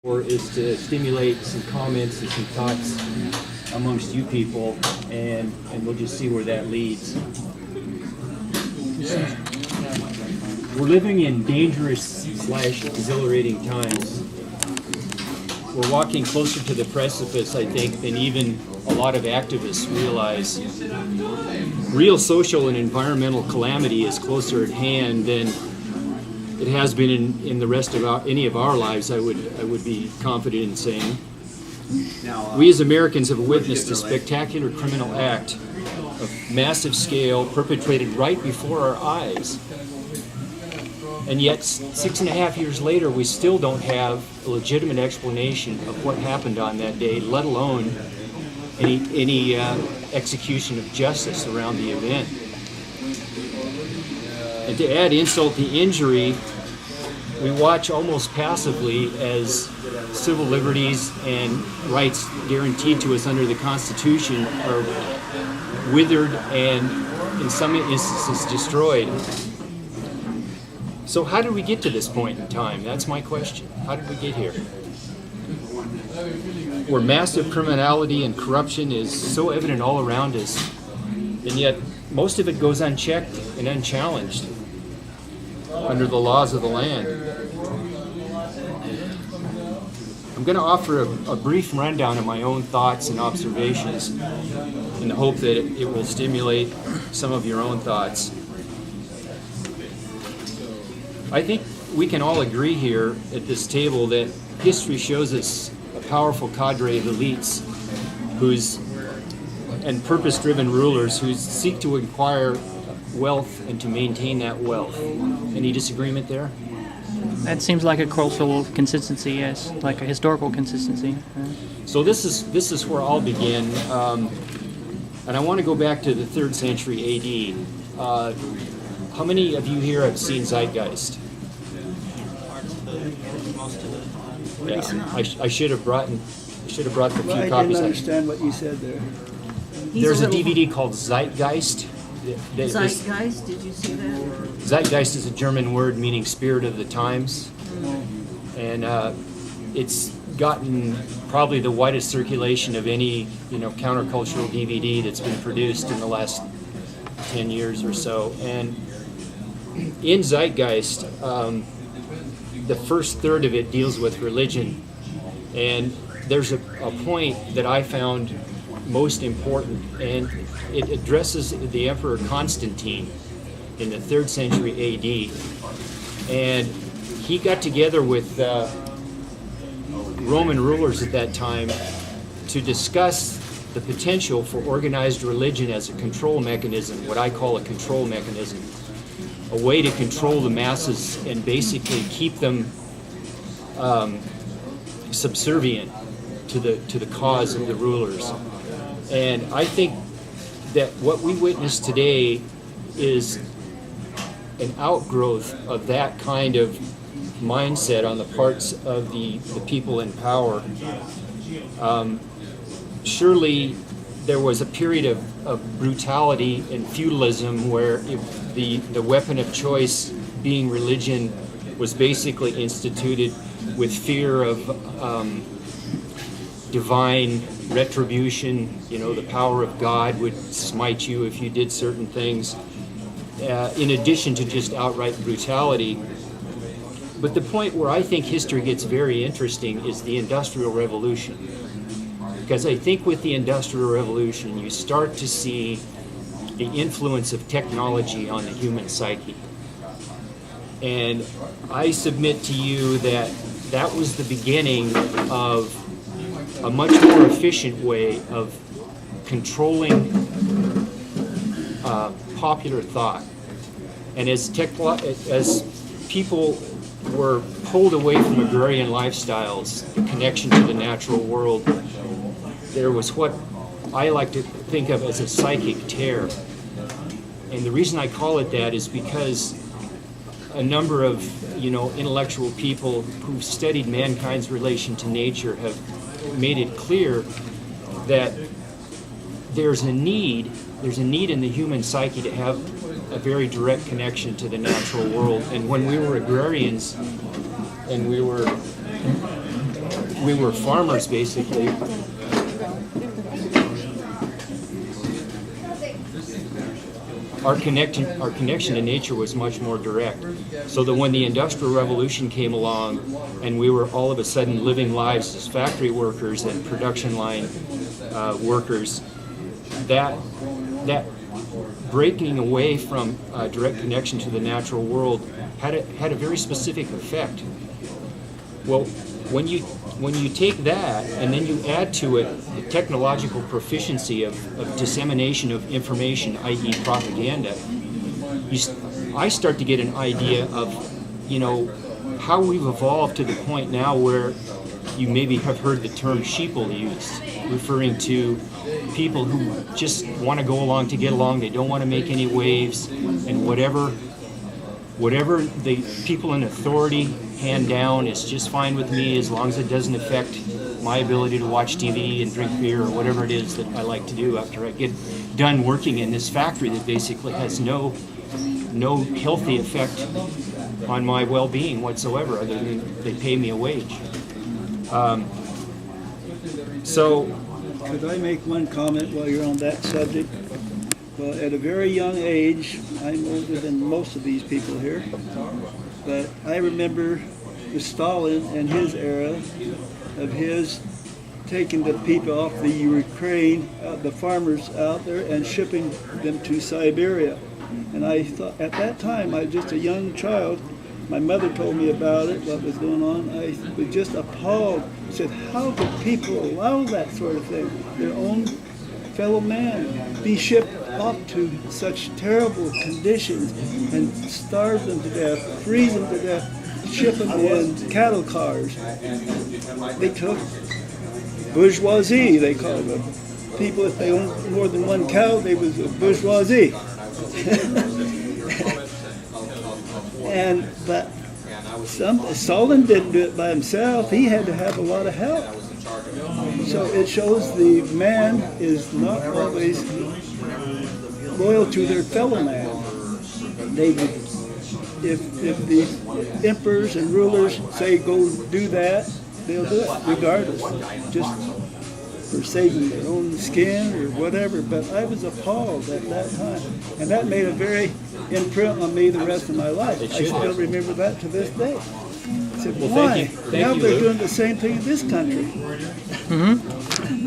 Or is to stimulate some comments and some thoughts amongst you people, and we'll just see where that leads. We're living in dangerous / exhilarating times. We're walking closer to the precipice, I think, than even a lot of activists realize. Real social and environmental calamity is closer at hand than it has been in the rest of any of our lives, I would be confident in saying. We as Americans have witnessed a spectacular criminal act of massive scale perpetrated right before our eyes. And yet, 6.5 years later, we still don't have a legitimate explanation of what happened on that day, let alone any execution of justice around the event. And to add insult to injury, we watch almost passively as civil liberties and rights guaranteed to us under the Constitution are withered and, in some instances, destroyed. So how did we get to this point in time? That's my question. How did we get here? Where massive criminality and corruption is so evident all around us, and yet most of it goes unchecked and unchallenged under the laws of the land. I'm going to offer a brief rundown of my own thoughts and observations in the hope that it will stimulate some of your own thoughts. I think we can all agree here at this table that history shows us a powerful cadre of elites and purpose-driven rulers who seek to acquire wealth and to maintain that wealth. Any disagreement there? That seems like a cultural consistency, yes, like a historical consistency. So this is where I'll begin, and I want to go back to the 3rd century AD. How many of you here have seen Zeitgeist? Yeah, I should have brought the few copies. I didn't understand what you said there. There's a DVD called Zeitgeist. Zeitgeist, did you see that? Zeitgeist is a German word meaning spirit of the times, and it's gotten probably the widest circulation of any countercultural DVD that's been produced in the last 10 years or so. And in Zeitgeist, the first third of it deals with religion, and there's a point that I found most important, and it addresses the Emperor Constantine in the 3rd century AD. And he got together with Roman rulers at that time to discuss the potential for organized religion as a control mechanism, what I call a control mechanism, a way to control the masses and basically keep them subservient to the cause of the rulers. And I think that what we witness today is an outgrowth of that kind of mindset on the parts of the people in power. Surely there was a period of brutality and feudalism where the weapon of choice being religion was basically instituted with fear of divine retribution. The power of God would smite you if you did certain things, in addition to just outright brutality. But the point where I think history gets very interesting is the Industrial Revolution. Because I think with the Industrial Revolution, you start to see the influence of technology on the human psyche. And I submit to you that that was the beginning of a much more efficient way of controlling popular thought. And as people were pulled away from agrarian lifestyles, the connection to the natural world, there was what I like to think of as a psychic tear. And the reason I call it that is because a number of intellectual people who've studied mankind's relation to nature have made it clear that there's a need in the human psyche to have a very direct connection to the natural world. And when we were agrarians and we were we were farmers basically. Our connection to nature was much more direct. So that when the Industrial Revolution came along and we were all of a sudden living lives as factory workers and production line workers, that breaking away from direct connection to the natural world had a very specific effect. Well, when you take that and then you add to it the technological proficiency of dissemination of information, i.e. propaganda, I start to get an idea of, you know, how we've evolved to the point now where you maybe have heard the term sheeple used, referring to people who just want to go along to get along. They don't want to make any waves, and whatever the people in authority hand down is just fine with me, as long as it doesn't affect my ability to watch TV and drink beer or whatever it is that I like to do after I get done working in this factory that basically has no healthy effect on my well-being whatsoever, other than they pay me a wage. Could I make one comment while you're on that subject? Well, at a very young age, I'm older than most of these people here, but I remember the Stalin and his era of his taking the people off the Ukraine, the farmers out there, and shipping them to Siberia. And I thought, at that time, I was just a young child. My mother told me about it, what was going on. I was just appalled. I said, how could people allow that sort of thing? Their own fellow man be shipped off to such terrible conditions and starve them to death, freeze them to death, ship them in cattle cars. They took bourgeoisie, they called them. People, if they owned more than one cow, they was a bourgeoisie. But Stalin didn't do it by himself. He had to have a lot of help. So it shows the man is not always loyal to their fellow man. If the emperors and rulers say go do that, they'll do it regardless, just for saving their own skin or whatever. But I was appalled at that time, and that made a very imprint on me the rest of my life. I still remember that to this day. I said, Well, why? Now Thank you, they're Lou. doing the same thing in this country.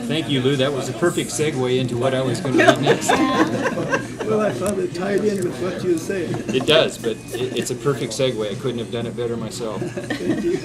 Thank you, Lou. That was a perfect segue into what I was going to read next. Well, I thought it tied in with what you were saying. It does, but it's a perfect segue. I couldn't have done it better myself. Thank you.